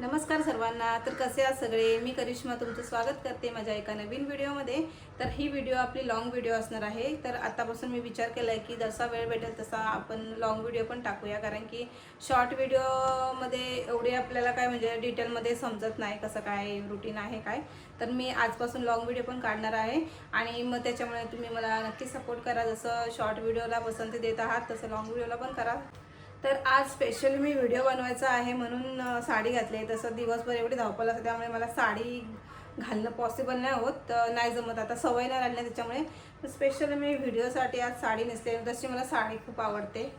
नमस्कार सर्वांना. तर कसे आहात सगळे. मी करिश्मा तुमचं स्वागत करते माझ्या एका नवीन व्हिडिओमध्ये. तर ही व्हिडिओ आपली लॉंग व्हिडिओ असणार आहे. तर आतापासून मी विचार केला आहे की जसा वेळ भेटेल तसा आपण लॉंग व्हिडिओ पण टाकूया, कारण की शॉर्ट व्हिडिओमध्ये एवढे आपल्याला काय म्हणजे डिटेलमध्ये समजत नाही कसं काय रुटीन आहे काय. तर मी आजपासून लॉंग व्हिडिओ पण काढणार आहे आणि मग त्याच्यामुळे तुम्ही मला नक्की सपोर्ट करा. जसं शॉर्ट व्हिडिओला पसंती देत आहात तसं लॉंग व्हिडिओला पण करा. तर आज स्पेशली मी व्हिडिओ बनवायचा आहे म्हणून साडी घातली आहे. तसं दिवसभर एवढी धावपळ असते त्यामुळे मला साडी घालणं पॉसिबल नाही होत, नाही जमत. आता सवय नाही राहिली त्याच्यामुळे स्पेशली मी व्हिडिओसाठी आज साडी नेसते. तशी मला साडी खूप आवडते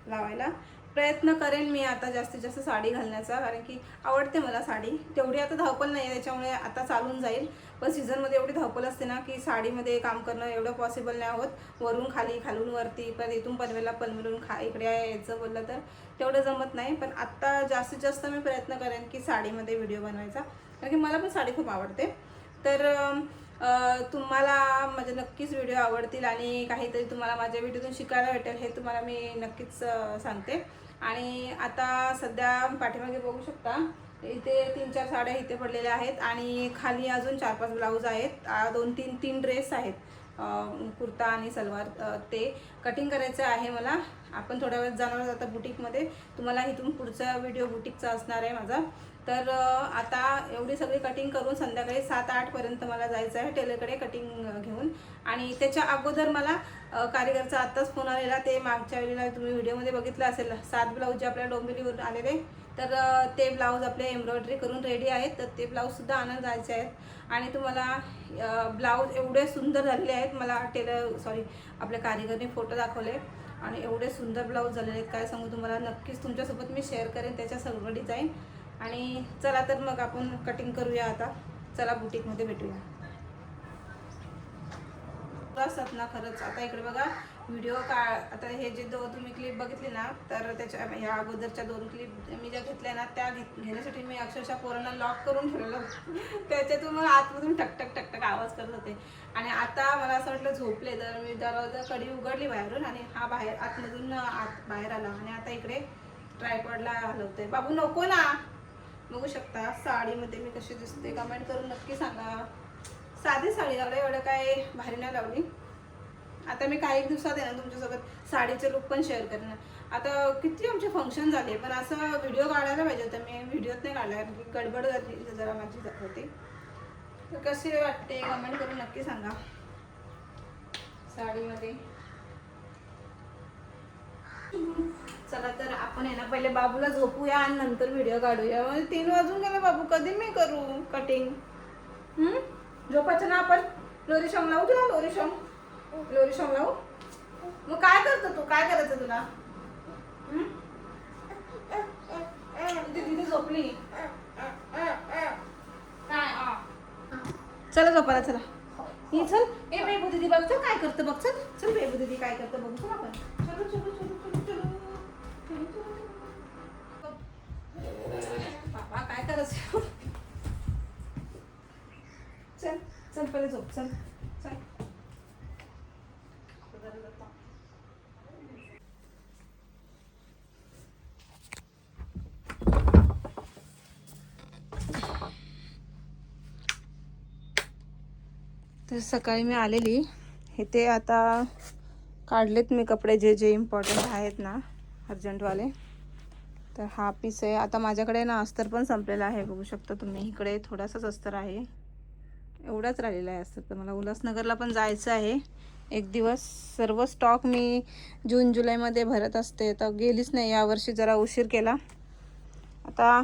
लावायला. प्रयत्न करेन मी आता जास्तीत जास्त साडी घालण्याचा, कारण की आवडते मला साडी. तेवढी आता धावपळ नाही आहे त्याच्यामुळे आता चालून जाईल. पण सीझनमध्ये एवढी धावपळ असते ना की साडीमध्ये काम करणं एवढं पॉसिबल नाही होत. वरून खाली, खालून वरती, पण इथून पनवेलला, पनवेलून इकडे यायचं बोललं तर तेवढं जमत नाही. पण आत्ता जास्तीत जास्त मी प्रयत्न करेन की साडीमध्ये व्हिडिओ बनवायचा, कारण की मला पण साडी खूप आवडते. तर तुम्हाला म्हणजे नक्कीच व्हिडिओ आवडतील आणि काहीतरी तुम्हाला माझ्या व्हिडिओतून शिकायला भेटेल हे तुम्हाला मी नक्कीच सांगते. आणि आता सध्या पाठीमागे बघू शकता, इथे 3-4 साड्या इथे पडलेल्या आहेत आणि खाली अजून 4-5 ब्लाऊज आहेत. 2-3 ड्रेस आहेत, कुर्ता आणि सलवार. ते कटिंग करायचं आहे मला. आपण थोड्या वेळात जाणार आहोत आता बुटीकमध्ये. तुम्हाला इथून पुढचा व्हिडिओ बुटीकचा असणार आहे माझा. तर आता एवढी सगळी कटिंग करून संध्याकाळी 7-8 पर्यंत मला जायचं आहे टेलरकडे कटिंग घेऊन. आणि त्याच्या अगोदर मला कारिगरचा आत्ताच फोन आलेला. ते मागच्या वेळेला तुम्ही व्हिडिओमध्ये बघितलं असेल, 7 ब्लाऊज जे आपल्या डोंबिवलीवरून आलेले, तर ते ब्लाऊज आपले एम्ब्रॉयडरी करून रेडी आहेत. तर ते ब्लाऊजसुद्धा आणायला जायचे आहेत. आणि तुम्हाला ब्लाऊज एवढे सुंदर झालेले आहेत. मला आपल्या कारिगरने फोटो दाखवले आणि एवढे सुंदर ब्लाऊज झालेले आहेत काय सांगू तुम्हाला. नक्कीच तुमच्यासोबत मी शेअर करेन त्याच्या सर्व डिझाईन. आणि चला तर मग आपण कटिंग करूया आता. चला बुटीकमध्ये भेटूया. असतात ना खरंच. आता इकडे बघा व्हिडिओ आता हे जे तुम्ही क्लिप बघितली ना, तर त्याच्या ह्या अगोदरच्या 2 क्लिप मी ज्या घेतल्या ना त्या घेण्यासाठी मी अक्षरशः पोरांना लॉक करून ठेवलेलं. त्याच्यातून मग आतमधून टकटक टकटक आवाज करत होते. आणि आता मला असं वाटलं झोपले, तर मी दरवाजा कडी उघडली बाहेरून आणि हा आतमधून बाहेर आला. आणि आता इकडे ट्रायपॉडला हलवतोय. बाबू नको ना. बघू शकता साडीमध्ये मी कशी दिसते, कमेंट करून नक्की सांगा. साधी साडी लावली, एवढं काय भारी नाही लावली. आता मी काही दिवसात आहे ना तुमच्यासोबत साडीचे लुक पण शेअर करेन. आता किती आमचे फंक्शन झाले, पण असं व्हिडिओ काढायला पाहिजे होतं. मी व्हिडिओत नाही काढला, गडबड झाली जरा माझी होती. तर कशी वाटते कमेंट करून नक्की सांगा साडीमध्ये. चला तर आपण आहे ना पहिले बाबूला झोपूया आणि नंतर व्हिडिओ काढूया. 3 वाजून गेले बाबू, कधी मी करू कटिंग. झोपायचं ना आपण. लोरी सॉंग लावू तुला. लोरी सॉंग लावू. मग काय करतो तू, काय करायचं तुला. दीदी झोपली काय. चला झोपायला चला. ही चल. ए बेबू दीदी बघ चल काय करतं बघ. चल चल बेबू दीदी काय करतं बघू चल आपण. चलो चलो चलो चलो चलो चलो. बाबा काय करायचं. चल चल पहिले झोप. चल चल. तर सकाळी मी आलेली इथे. आता काढलेत मी कपडे जे जे इम्पॉर्टंट आहेत ना, अर्जंटवाले. तर हा पीस आहे. आता माझ्याकडे ना अस्तर पण संपलेला आहे, बघू शकता तुम्ही. इकडे थोडासाच अस्तर आहे, एवढाच राहिलेला आहे अस्तर. तर मला उल्हासनगरला पण जायचं आहे एक दिवस. सर्व स्टॉक मी जून जुलैमध्ये भरत असते, तर गेलीच नाही यावर्षी, जरा उशीर केला. आता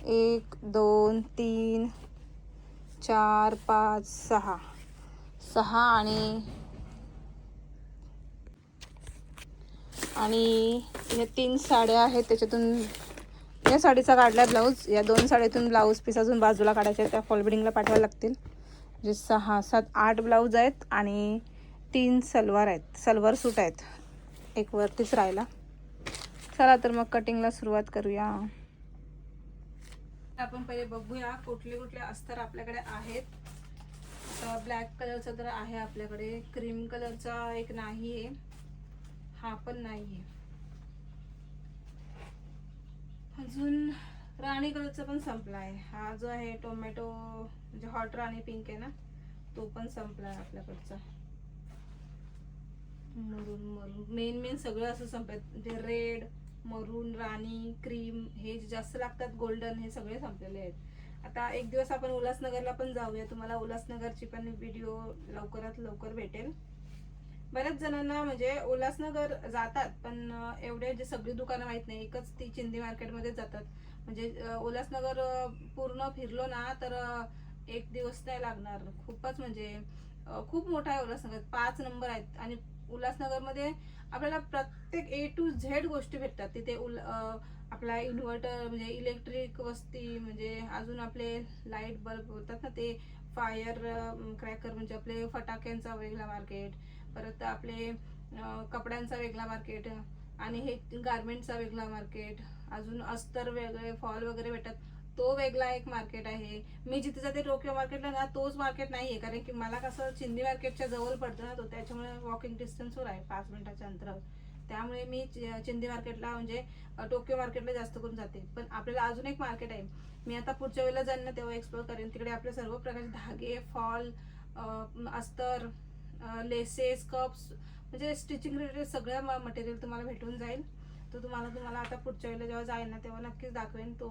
1 2 3 4 5 6 आणि या 3 साड्या आहेत. त्याच्यातून या साडीचा काढला ब्लाऊज. या 2 साड्यातून ब्लाऊज पीस अजून बाजूला काढायचे, त्या फॉल बिडिंगला पाठवायला लागतील. जे 6 7 8 ब्लाऊज आहेत आणि 3 सलवार आहेत, सलवार सूट आहेत. एक वरतीच राहिला. चला तर मग कटिंगला सुरुवात करूया. आपण पहिले बघूया कुठले कुठले अस्तर आपल्याकडे आहेत. ब्लॅक कलरचा तर आहे आपल्याकडे, क्रीम कलरचा एक नाही आहे, हा पण नाही आहे. अजून राणी कलरचा पण संपला आहे. हा जो आहे टोमॅटो म्हणजे हॉट राणी पिंक आहे ना, तो पण संपला आहे आपल्याकडचा. मरून मरून मेन सगळं असं संपलं म्हणजे रेड, मरून, राणी, क्रीम हे जे जास्त लागतात, गोल्डन, हे सगळे संपलेले आहेत. आता एक दिवस आपण उल्हासनगरला पण जाऊया. तुम्हाला उल्हासनगरची पण व्हिडिओ लवकरात लवकर भेटेल. बऱ्याच जणांना म्हणजे उल्हासनगर जातात पण एवढे जे सगळी दुकानं माहित नाही. एकच ती चिंदी मार्केटमध्ये जातात. म्हणजे उल्हासनगर पूर्ण फिरलो ना तर एक दिवस नाही लागणार. खूपच म्हणजे खूप मोठा आहे उल्हासनगर. 5 नंबर आहेत आणि उल्हासनगरमध्ये आपल्याला प्रत्येक ए टू झेड गोष्टी भेटतात. तिथे आपला इन्व्हर्टर म्हणजे इलेक्ट्रिक वस्ती, म्हणजे अजून आपले लाईट बल्ब बोलतात ना ते, फायर क्रॅकर म्हणजे आपले फटाक्यांचा वेगळा मार्केट, परत आपले कपड्यांचा वेगळा मार्केट, आणि हे गारमेंटचा वेगळा मार्केट, अजून अस्तर वेगळे, फॉल वगैरे भेटतात तो वेगळा एक मार्केट आहे. मी जिथे जाते टोकियो मार्केटला ना, तोच मार्केट नाही आहे, कारण की मला कसं चिंदी मार्केटच्या जवळ पडतं ना तो, त्याच्यामुळे वॉकिंग डिस्टन्सवर आहे 5 मिनिटाच्या अंतरावर. त्यामुळे मी चिंदी मार्केटला म्हणजे टोकियो मार्केटला जास्त करून जाते. पण आपल्याला अजून एक मार्केट आहे, मी आता पुढच्या वेळेला जाईन ना तेव्हा एक्सप्लोर करेन. तिकडे आपले सर्व प्रकारचे धागे, फॉल, अस्तर, लेसेस, कप्स, म्हणजे स्टिचिंग रिलेटेड सगळं मटेरियल तुम्हाला भेटून जाईल. तो तुम्हाला आता पुढच्या वेळेला जेव्हा जाईल ना तेव्हा नक्कीच दाखवेन तो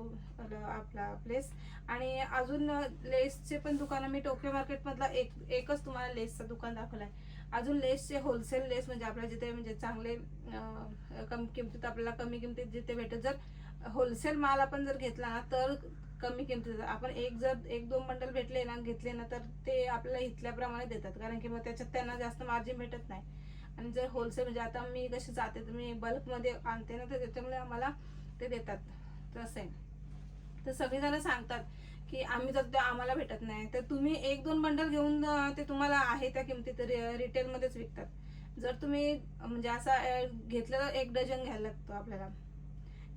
आपला प्लेस. आणि अजून लेसचे पण दुकानं, मी टोकियो मार्केटमधला एकच तुम्हाला लेसचं दुकान दाखवलं आहे. अजून लेसचे होलसेल लेस म्हणजे आपल्या जिथे म्हणजे चांगले कमी किमतीत, आपल्याला कमी किमतीत जिथे भेटत, जर होलसेल माल आपण जर घेतला ना तर कमी किमतीत, आपण एक दोन बंडल भेटले ना, घेतले ना, तर ते आपल्याला इथल्याप्रमाणे देतात, कारण की मग त्याच्यात त्यांना जास्त मार्जिन भेटत नाही. आणि जर होलसेल म्हणजे आता मी कशी जाते तर मी बल्कमध्ये आणते ना, तर त्याच्यामुळे आम्हाला ते देतात. तसं आहे. तर सगळेजण सांगतात की आम्ही जर आम्हाला भेटत नाही, तर तुम्ही 1-2 बंडल घेऊन ते तुम्हाला आहे त्या किमतीत रिटेलमध्येच विकतात. जर तुम्ही म्हणजे असा घेतलं तर 1 डझन घ्यायला लागतो आपल्याला.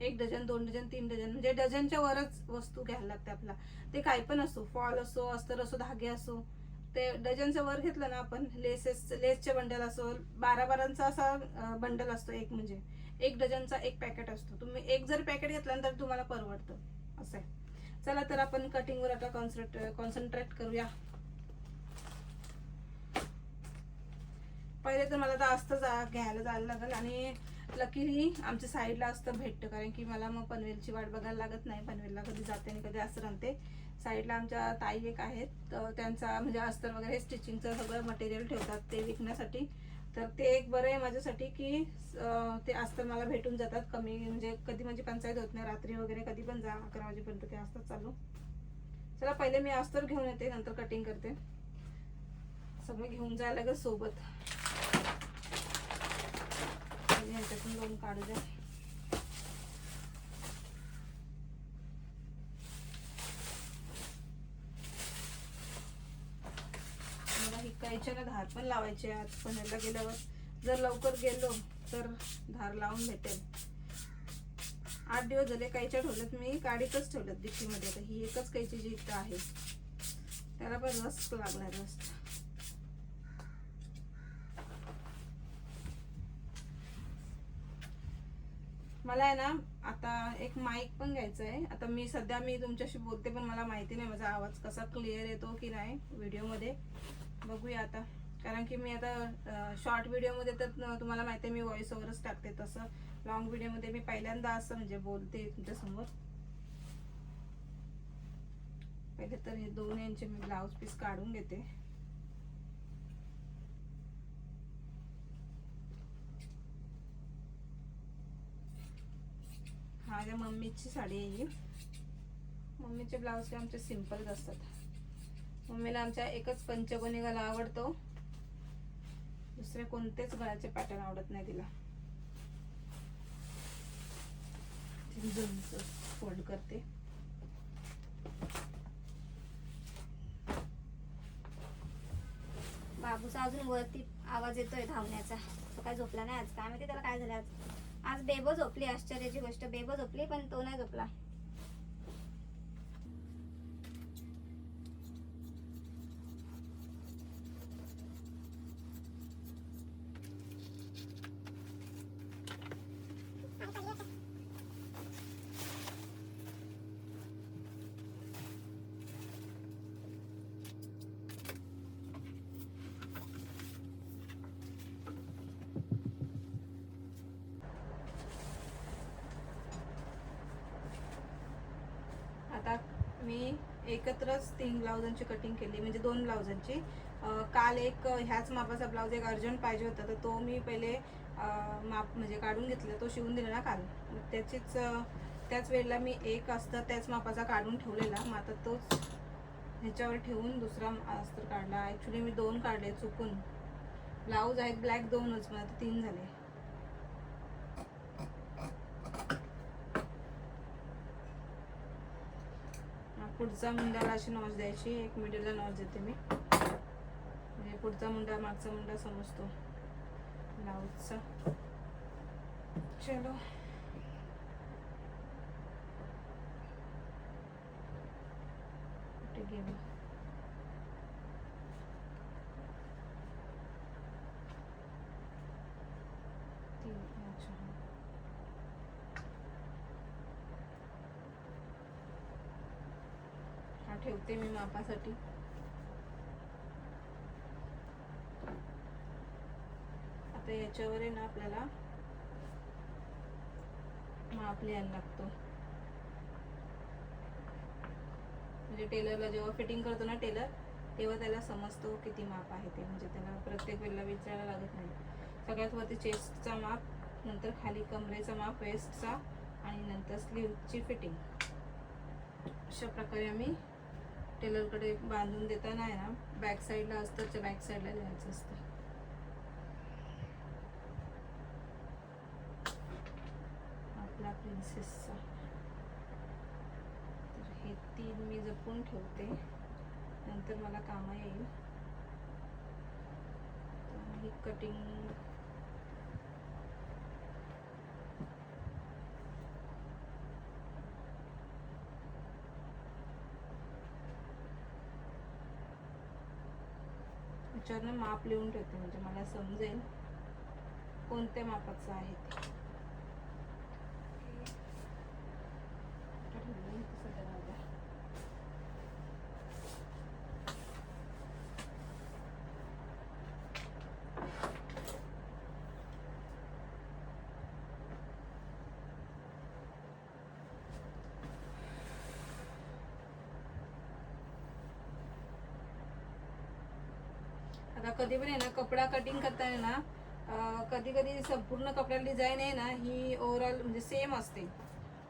1 डझन, 2 डझन, 3 डझन, म्हणजे डझनच्या वरच वस्तू घ्यायला लागते आपल्याला. ते काही पण असो, फॉल असो, अस्तर असो, धागे असो, ते डझनच्या वर घेतलं ना आपण, लेसचे बंडल असो, 12-12चा असा बंडल असतो एक, म्हणजे 1 डझनचा 1 पॅकेट असतो. तुम्ही एक जर पॅकेट घेतल्यानंतर तुम्हाला परवडतं असं आहे. चला तर आपण कटिंगवर आता कॉन्सन्ट्रेट करूया. पहिले तर मला आता अस्तर घ्यायला जायला लागेल, आणि लकीली आमच्या साईडला अस्तर भेटतं, कारण की मला मग पनवेलची वाट बघायला लागत नाही. पनवेलला कधी जाते आणि कधी अस्तर आणते. साईडला आमच्या ताई एक आहेत, तर त्यांचा म्हणजे अस्तर वगैरे स्टिचिंगचं सगळं मटेरियल ठेवतात ते विकण्यासाठी. तर ते एक बरं आहे माझ्यासाठी की ते अस्तर मला भेटून जातात कमी, म्हणजे कधी म्हणजे पंचायत होत नाही. रात्री वगैरे कधी पण जा, 11 वाजेपर्यंत ते असतात चालू. चला पहिले मी अस्तर घेऊन येते, नंतर कटिंग करते. सगळं घेऊन जायला लागेल सोबत. ह्याच्यातून 2 काढू द्या. मला ही कैच्याला धार पण लावायची आहे आज पुण्याला गेल्यावर. जर लवकर गेलो तर धार लावून भेटेल. 8 दिवस झाले कैच्या ठेवल्यात मी, काडीतच ठेवल्यात डिक्कीमध्ये. आता ही एकच कैची जी इथं आहे त्याला पण रस लागलाय, रस. मला आहे ना आता एक माईक पण घ्यायचं आहे. आता मी तुमच्याशी बोलते पण मला माहिती नाही माझा आवाज कसा क्लिअर येतो की नाही व्हिडिओमध्ये. बघूया आता, कारण की मी आता शॉर्ट व्हिडिओमध्ये तर तुम्हाला माहिती आहे मी व्हॉइस ओव्हरच टाकते. तसं लॉंग व्हिडिओमध्ये मी पहिल्यांदा असं म्हणजे बोलते तुमच्यासमोर. पहिले तर हे 2 इंच मी ब्लाऊज पीस काढून घेते. माझ्या मम्मीची साडी आहे ही. मम्मीचे ब्लाऊज हे आमचे सिंपलच असतात. मम्मीला आमच्या एकच पंचकोनी गळा आवडतो, दुसरे कोणतेच गळ्याचे पॅटर्न आवडत नाही तिला. फोल्ड करते. बाबूचा अजून वरती आवाज येतोय धावण्याचा. तो काय झोपला नाही आज, काय माहिती त्याला काय झालं आज. आज बेबो झोपली, आश्चर्याची गोष्ट, बेबो झोपली पण तो नाही झोपला. आता मी एकत्रच 3 ब्लाउजांची कटिंग केली, म्हणजे 2 ब्लाउजांची. काल एक ह्याच मापाचा ब्लाऊज एक अर्जंट पाहिजे होता, तर तो मी पहिले माप म्हणजे काढून घेतला, तो शिवून दिला ना काल. त्याच वेळेला मी एक अस्तर त्याच मापाचा काढून ठेवलेला. मग आता तोच ह्याच्यावर ठेवून दुसरा अस्तर काढला. ॲक्च्युली मी 2 काढले चुकून. ब्लाऊज आहेत ब्लॅक 2च, मग आता 3 झाले. पुढचा मुंड्याला अशी नॉच द्यायची, एक मिडलला नॉच देते मी, म्हणजे पुढचा मुंडा मागचा मुंडा समजतो ब्लाऊजचा. चलो कुठे गेलो? हा ठेवते मी मापासाठी. आता याच्यावर आहे ना आपल्याला माप लिहायला लागतो. म्हणजे टेलरला जेव्हा फिटिंग करतो ना टेलर, तेव्हा त्याला समजतो किती माप आहे ते. म्हणजे त्याला प्रत्येक वेळेला विचारायला लागत नाही. सगळ्यात वरती चेस्टचा माप, नंतर खाली कमरेचा माप, वेस्टचा, आणि नंतर स्लीवची फिटिंग. अशा प्रकारे आम्ही टेलरकडे बांधून देताना आहे ना, बॅक साईडला अस्तरच्या बॅक साईडला लिहायचं असतं. आपला प्रिन्सेसचा. तर हे 3 मी जपून ठेवते, नंतर मला कामा येईल. तर ही कटिंग याच्यावरनं माप लिहून ठेवते, म्हणजे मला समजेल कोणत्या मापाचं आहे ते. आता कधी पण आहे ना कपडा कटिंग करताना ना, कधी कधी संपूर्ण कपड्याला डिझाईन आहे ना ही ओव्हरऑल म्हणजे सेम असते,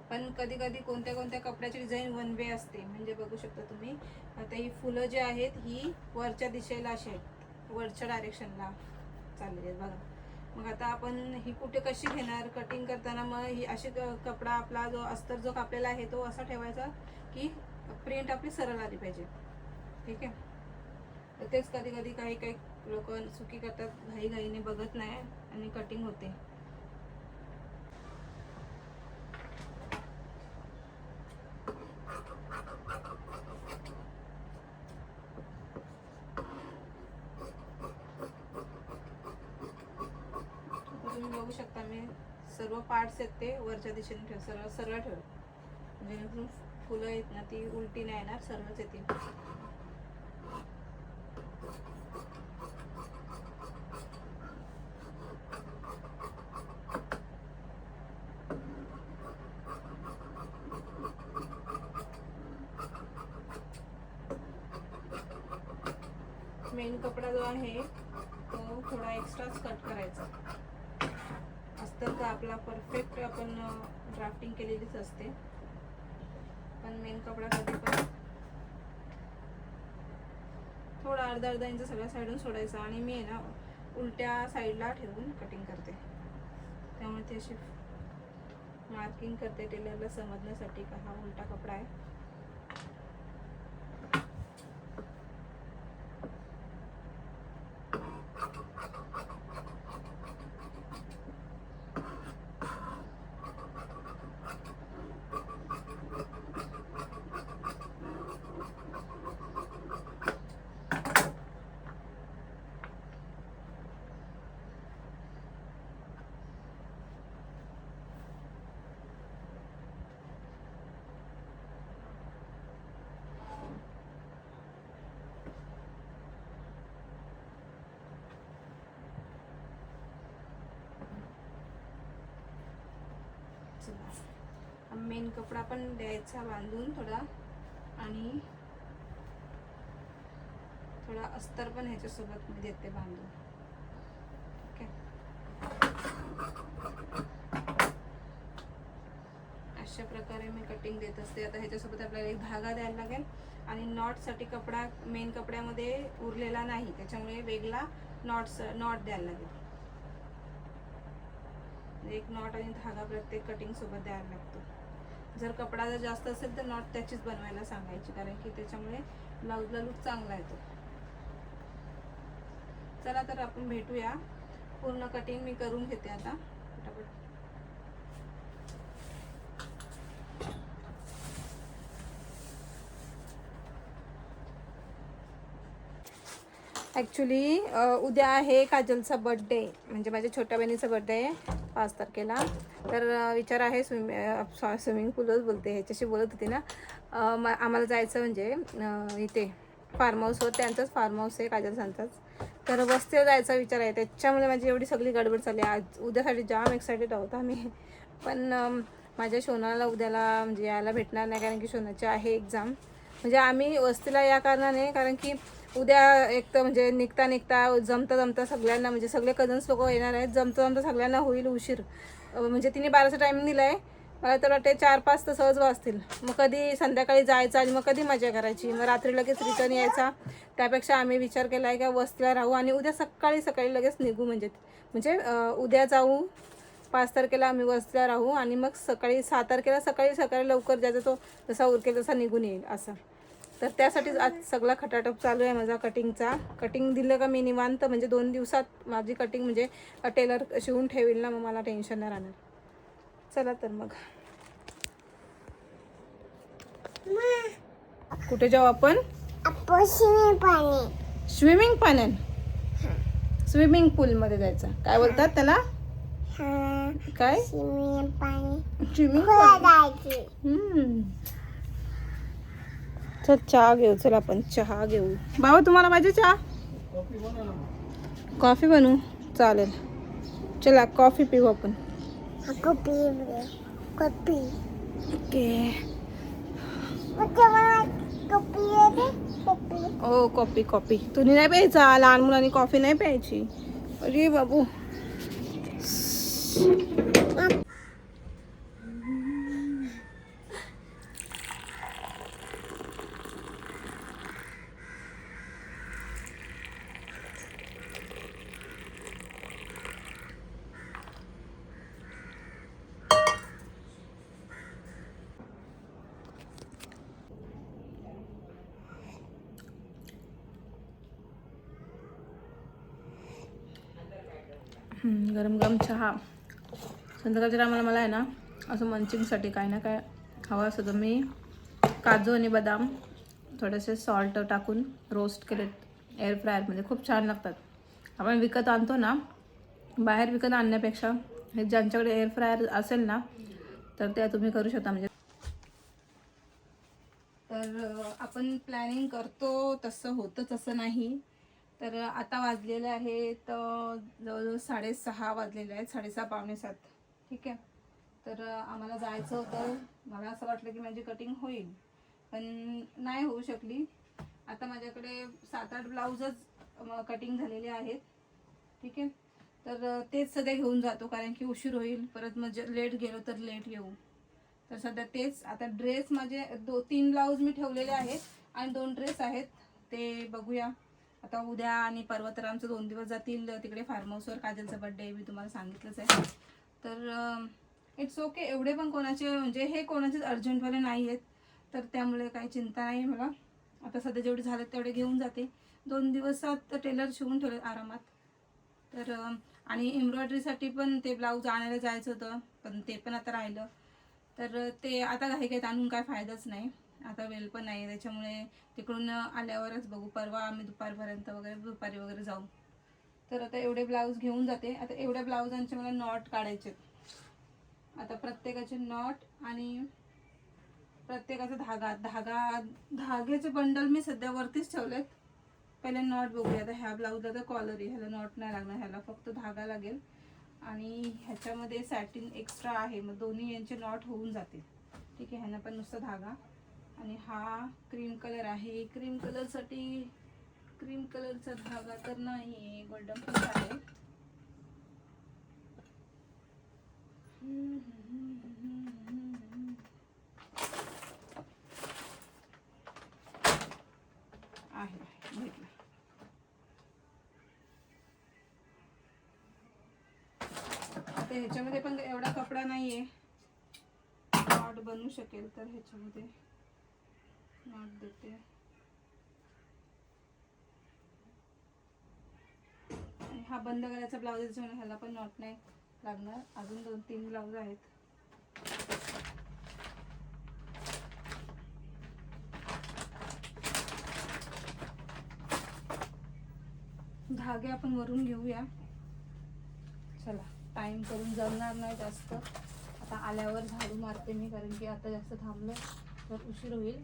पण कधी कधी कोणत्या कोणत्या कपड्याची डिझाईन वन वे असते. म्हणजे बघू शकता तुम्ही, आता ही फुलं जी आहेत ही वरच्या दिशेला अशी आहेत, वरच्या डायरेक्शनला चाललेली आहेत बघा. मग आता आपण ही कुठे कशी घेणार कटिंग करताना? मग ही अशी कपडा आपला जो अस्तर जो कापलेला आहे तो असा ठेवायचा की प्रिंट आपली सरळ आली पाहिजे. ठीक आहे. तर तेच कधी कधी काही काही लोक चुकी करतात, घाई घाईने बघत नाही आणि कटिंग होते. तुम्ही बघू शकता मी सर्व पार्ट्स आहेत ते वरच्या दिशेने ठेव, सरळ सरळ ठेव, जेणेकरून फुलं आहेत ना ती उलटी नाही येणार, सरळच येतील. मेन कपडा जो आहे तो थोडा एक्स्ट्राच कट करायचा. अस्तर का आपला परफेक्ट आपण ड्राफ्टिंग केलेलीच असते, पण मेन कपडा कधी पण थोडा अर्धा अर्धा इंच सगळ्या साईडून सोडायचा. आणि मी आहे ना उलट्या साईडला ठेवून कटिंग करते, त्यामुळे ती अशी मार्किंग करते टेलरला समजण्यासाठी का हा उलटा कपडा आहे. मेन कपडा पण द्यायचा बांधून थोडा आणि थोडा अस्तर पण ह्याच्यासोबत मी देते बांधून. ठीक आहे, अशा प्रकारे मी कटिंग देत असते. आता ह्याच्यासोबत आपल्याला एक धागा द्यायला लागेल आणि नॉटसाठी कपडा मेन कपड्यामध्ये उरलेला नाही, त्याच्यामुळे वेगळा नॉट द्यायला लागेल. एक नॉट आणि धागा प्रत्येक कटिंग सोबत द्यायला लागतो. जर कपडा जर जास्त असेल तर नॉट त्याचीच बनवायला सांगायची, कारण की त्याच्यामुळे ब्लाऊजला लुक चांगला येतो. चला तर आपण भेटूया. पूर्ण कटिंग मी करून घेते आता फटाफट. ॲक्च्युली उद्या आहे काजलचा बड्डे, म्हणजे माझ्या छोट्या बहिणीचा बड्डे आहे 5 तारखेला. तर विचार आहे स्विमिंग पूलच बोलते, ह्याच्याशी बोलत होती ना. आम्हाला जायचं म्हणजे इथे फार्म हाऊसवर, त्यांचाच फार्म हाऊस आहे काजलसांचाच. तर वस्तीला जायचा विचार आहे, त्याच्यामुळे माझी एवढी सगळी गडबड चालली. आज उद्यासाठी जाम एक्सायटेड आहोत आम्ही. पण माझ्या शोनाला उद्याला म्हणजे यायला भेटणार नाही, कारण की शोनाची आहे एक्झाम. म्हणजे आम्ही वस्तीला या कारणाने, कारण की उद्या एक तर म्हणजे निघता जमता सगळ्यांना, म्हणजे सगळे कझन्स लोक येणार आहेत, जमता सगळ्यांना होईल उशीर. म्हणजे तिने 12चा टायमिंग दिला आहे, मला तर वाटते 4-5 तर सहज वाजतील. मग कधी संध्याकाळी जायचं आणि मग कधी मजा करायची, मग रात्री लगेच रिटर्न यायचा. त्यापेक्षा आम्ही विचार केला आहे का वस्तीला राहू आणि उद्या सकाळी लगेच निघू. म्हणजे उद्या जाऊ 5 तारखेला आम्ही वस्तीला राहू आणि मग सकाळी 6 तारखेला सकाळी लवकर ज्याचा तो जसा उरकेल तसा निघून येईल असं. तर त्यासाठीच आज सगळा खटाटप चालू आहे माझा कटिंगचा. कटिंग दिलं का मी निवांत, म्हणजे 2 दिवसात माझी कटिंग म्हणजे टेलर शिवून ठेवील ना, मग मला टेन्शन नाही राहणार. चला तर मग कुठे जाऊ आपण? स्विमिंग पाण्यात, स्विमिंग पूल मध्ये जायचं. काय बोलतात त्याला? काय? स्विमिंग पाणी. चल चहा घेऊ, चल आपण चहा घेऊ. बाबा तुम्हाला पाहिजे चहा? कॉफी बनवू? चालेल, चला कॉफी पिऊ आपण. ओके. हो कॉफी तुम्ही नाही प्यायचा, लहान मुलांनी कॉफी नाही प्यायची. अरे बाबू. गरम गरम चहा. संध्याकाळच्या टायमाला मला आहे ना असं मंचिंगसाठी काय ना काय हवं असं, तर मी काजू आणि बदाम थोडेसे सॉल्ट टाकून रोस्ट केलेत एअर फ्रायरमध्ये, खूप छान लागतात. आपण विकत आणतो ना, बाहेर विकत आणण्यापेक्षा हे ज्यांच्याकडे एअर फ्रायर असेल ना तर त्या तुम्ही करू शकता. म्हणजे तर आपण प्लॅनिंग करतो तसं होतं तसं नाही. तर आता वाजलेले आहेत जवळजवळ 6:30 वाजलेले आहेत, 6:30 पावणे 7. ठीक आहे, तर आम्हाला जायचं होतं. मला असं वाटलं की माझी कटिंग होईल, पण नाही होऊ शकली. आता माझ्याकडे 7-8 ब्लाऊजच कटिंग झालेले आहेत. ठीक आहे, तर तेच सध्या घेऊन जातो, कारण की उशीर होईल परत, म्हणजे लेट गेलो तर लेट येऊ. तर सध्या तेच. आता ड्रेस माझे 2-3 ब्लाऊज मी ठेवलेले आहेत आणि 2 ड्रेस आहेत, ते बघूया. आता उद्या आणि परवा तर आमचं 2 दिवस जातील तिकडे फार्म हाऊसवर. काजलचा बड्डे मी तुम्हाला सांगितलंच आहे. तर इट्स ओके. एवढे पण कोणाचे म्हणजे हे कोणाचेच अर्जंटवाले नाही आहेत, तर त्यामुळे काही चिंता नाही मला. आता सध्या जेवढे झालेत तेवढे घेऊन जाते. 2 दिवसात टेलर शिवून ठेवले आरामात. तर आणि एम्ब्रॉयडरीसाठी पण ते ब्लाऊज आणायला जायचं होतं, पण ते पण आता राहिलं. तर ते आता घाईत आणून काय फायदाच नाही. आता वेळ पण नाही, त्याच्यामुळे तिकडून आल्यावरच बघू. परवा आम्ही दुपारी वगैरे जाऊ. तर आता एवढे ब्लाऊज घेऊन जाते. आता एवढ्या ब्लाऊजांचे मला नॉट काढायचे. आता प्रत्येकाचे नॉट आणि प्रत्येकाचा धाग्याचे बंडल मी सध्या वरतीच ठेवलेत. पहिले नॉट बघूया. आता ह्या ब्लाऊजला तर कॉलर आहे, ह्याला नॉट नाही लागणार, ह्याला फक्त धागा लागेल. आणि ह्याच्यामध्ये सॅटिन एक्स्ट्रा आहे, मग दोन्ही यांचे नॉट होऊन जातील. ठीक आहे, ह्यांना पण नुसतं धागा. आणि हा क्रीम कलर आहे. क्रीम कलरसाठी क्रीम कलरचा धागा तर नाही, गोल्डन पीस आहे. आहे भेटला. आता ह्याच्यामध्ये पण एवढा कपडा नाहीये, नॉट बनवू शकेल तर ह्याच्यामध्ये नॉट देते. आणि हा बंद करायचा ब्लाऊज आहे, त्याच्यामुळे ह्याला पण नॉट नाही लागणार. अजून 2-3 ब्लाऊज आहेत. धागे आपण वरून घेऊया. चला, टाइम करून जमणार नाही जास्त. आता आल्यावर झाडू मारते मी, कारण की आता जास्त थांबलं तर उशीर होईल.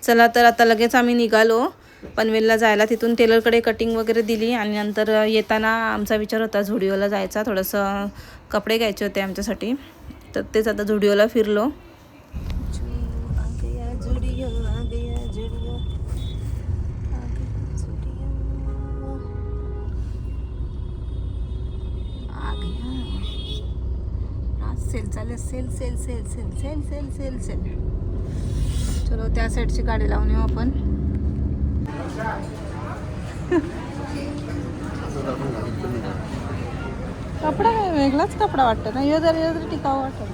चला तर आता लगेच आम्ही निघालो पनवेलला जायला. तिथून टेलरकडे कटिंग वगैरे दिली आणि नंतर येताना आमचा विचार होता झुडिओला जायचा. थोडंसं कपडे घ्यायचे होते आमच्यासाठी, तर तेच आता झुडिओला फिरलो. सेल चालेल, sale sale sale sale sale sale sale sale. चलो त्या साईडची गाडी लावून येऊ आपण. कपडा काय वेगळाच कपडा वाटतो ना, यो जरी टिकाऊ वाटत.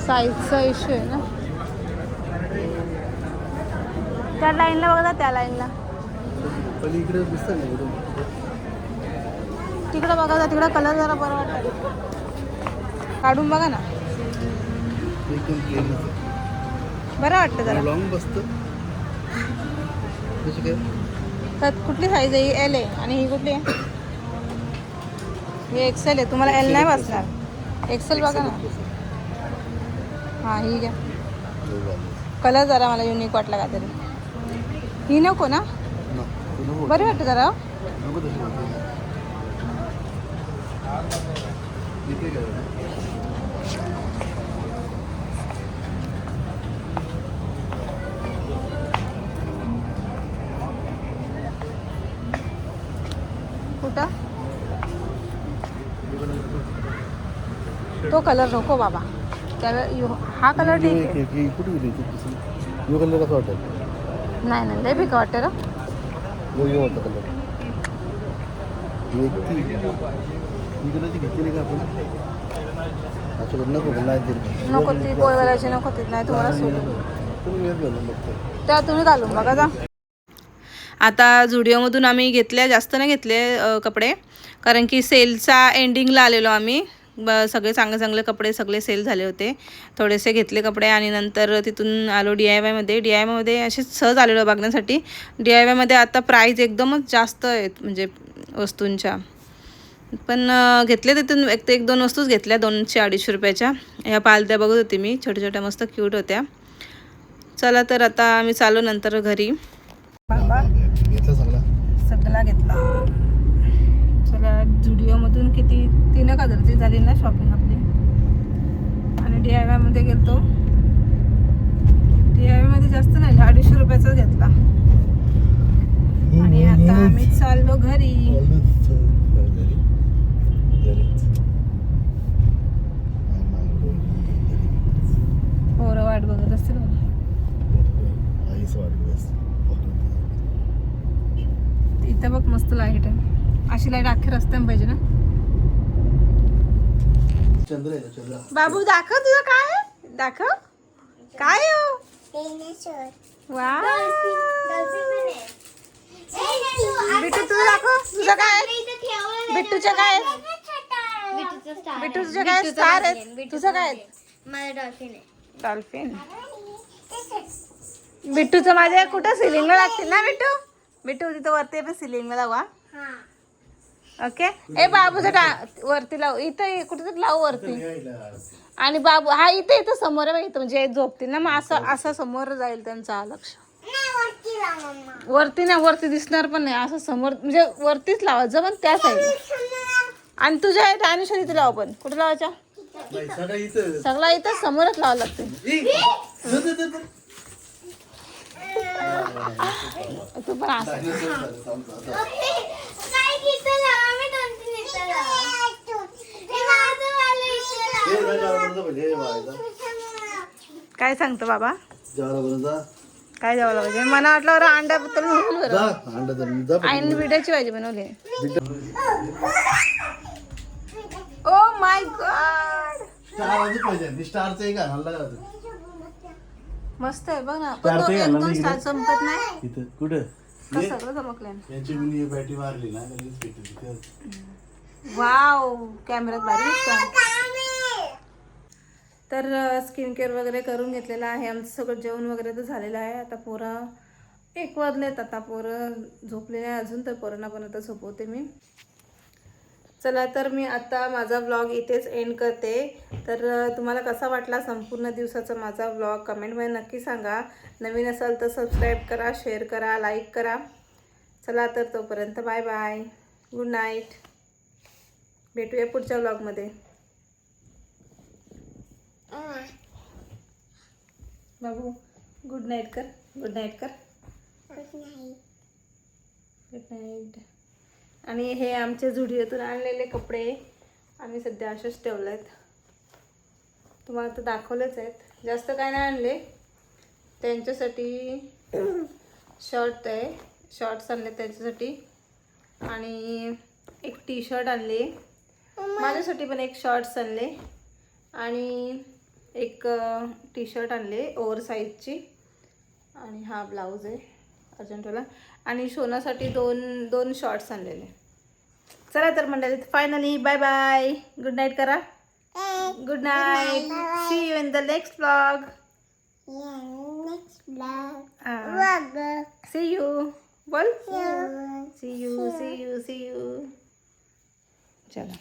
साईजचा इश्यू आहे ना. त्या लाईनला बघा, त्या लाईनला तिकडं बघा, तिकडं कलर जरा बरं वाटतं. काढून बघा ना, बरं वाटतं जरा. त्यात कुठली साईज आहे? एल आहे. आणि ही कुठली आहे? ही एक्सेल आहे. तुम्हाला एल नाही बसणार, एक्सेल बघा ना. हां, ही घ्या. कलर जरा मला युनिक वाटला का तरी. ही नको ना, बरी वाटतं जरा. कुठं तो कलर नको बाबा, त्यावेळेस हा कलर ठीक आहे. कलर कसा वाटत? नाही नाही, लय भिका वाटतं ना. नको ती पोळ घालायची, नको ती नाही तुम्हाला त्या तुम्ही घालून बघा जा. आता झुडिओमधून आम्ही घेतल्या, जास्त नाही घेतले कपडे, कारण की सेलचा एंडिंगला आलेलो आम्ही. सगळे चांगले चांगले कपडे सगळे सेल झाले होते. थोडेसे घेतले कपडे आणि नंतर तिथून आलो DIYमध्ये. DIYमध्ये असे सहज आलेलो बघण्यासाठी. DIYमध्ये आता प्राईज एकदमच जास्त आहेत म्हणजे वस्तूंच्या. पण घेतले तिथून एक दोन वस्तूच घेतल्या 200-250 रुपयाच्या. ह्या पालत्या बघत होती मी, छोट्या छोट्या मस्त क्यूट होत्या. चला तर आता आम्ही चालू नंतर घरी. सगळा घेतला. चला, झुडिओमधून किती 3,000ची झाली ना शॉपिंग आपली. आणि DIYमध्ये गेलतो. DIYमध्ये जास्त नाही, 250 रुपयाचाच घेतला. आणि आता आम्ही चाललो घरी. पोरं वाट बघत असतील. इथं बघ मस्त लाईट आहे. अशी लाईट अख्ख्या रस्त्याने पाहिजे ना. चंद्र आहे ना, चंद्र. बाबू दाखव तुझं काय आहे? दाखव काय हो वा बिट्टू तुझं दाखव तुझं काय आहे? बिट्टूचं काय आहे? बिट्टू तुझं काय स्टार आहे तुझं काय आहे? माझा डॉल्फिन आहे. डॉल्फिन बिट्टूचं माझ्या कुठं सिलिंगला लागतील ना बिट्टू बिट्टू तिथं वरती पण सिलिंगला लावा ओके ए बाबूचं वरती लावू इथं कुठेतरी लावू वरती आणि बाबू हा इथे इथं समोर आहे बघ, इथं म्हणजे झोपतील ना मग असं असं समोर जाईल त्यांचं लक्ष वरती ना वरती दिसणार पण नाही असं समोर म्हणजे वरतीच लावायचं पण त्या साईडला आणि तुझ्या डायनोसॉर इथे लाव पण कुठे लावायच्या नाही, सगळं इथं. सगळा इथं समोरच लावावं लागतं तू पण असं काय सांगतो बाबा काय जेवायला पाहिजे मला वाटलं अंड्याबद्दल म्हणून बरं आईने बिड्याची भाजी बनवली ओ माय गॉड मस्त आहे बघ ना पण तो एक दोन स्टार चमकत नाही कुठं का सगळं चमकलंय यांची मी बॅटी मारली ना लगेच भेटली. वाव कॅमेऱ्यात भारी दिसतं तर स्किन केअर वगैरे करून घेतलेलं आहे आमचं सगळं जेवण वगैरे तर झालेलं आहे आता पोरं 1 वाजलेत आता पोरं झोपलेले आहे अजून तर पोरांना पण आता झोपवते मी चला तर मी आता माझा व्लॉग इथेच एंड करते तर तुम्हाला कसा वाटला संपूर्ण दिवसाचा माझा व्लॉग कमेंटमध्ये नक्की सांगा नवीन असाल तर सबस्क्राईब करा शेअर करा लाईक करा चला तर तोपर्यंत बाय बाय गुड नाईट भेटूया पुढच्या व्लॉगमध्ये बाबू गुड नाईट कर गुड नाईट कर गुड नाईट आणि हे आमचे झुडिओतून आणलेले कपडे आम्ही सध्या असेच ठेवले आहेत तुम्हाला तर दाखवलेच आहेत जास्त काय नाही आणले त्यांच्यासाठी शर्ट आहे शॉर्ट्स आणले त्यांच्यासाठी आणि एक टी शर्ट आणले माझ्यासाठी पण एक शॉर्ट्स आणले आणि एक टी शर्ट आणले ओव्हरसाईजची आणि हा ब्लाऊज आहे अर्जंटवाला आणि शोनासाठी दोन शॉर्ट्स आणलेले चला तर मंडळी finally bye bye good night करा good night see you in the next vlog see you बोल सी यू चला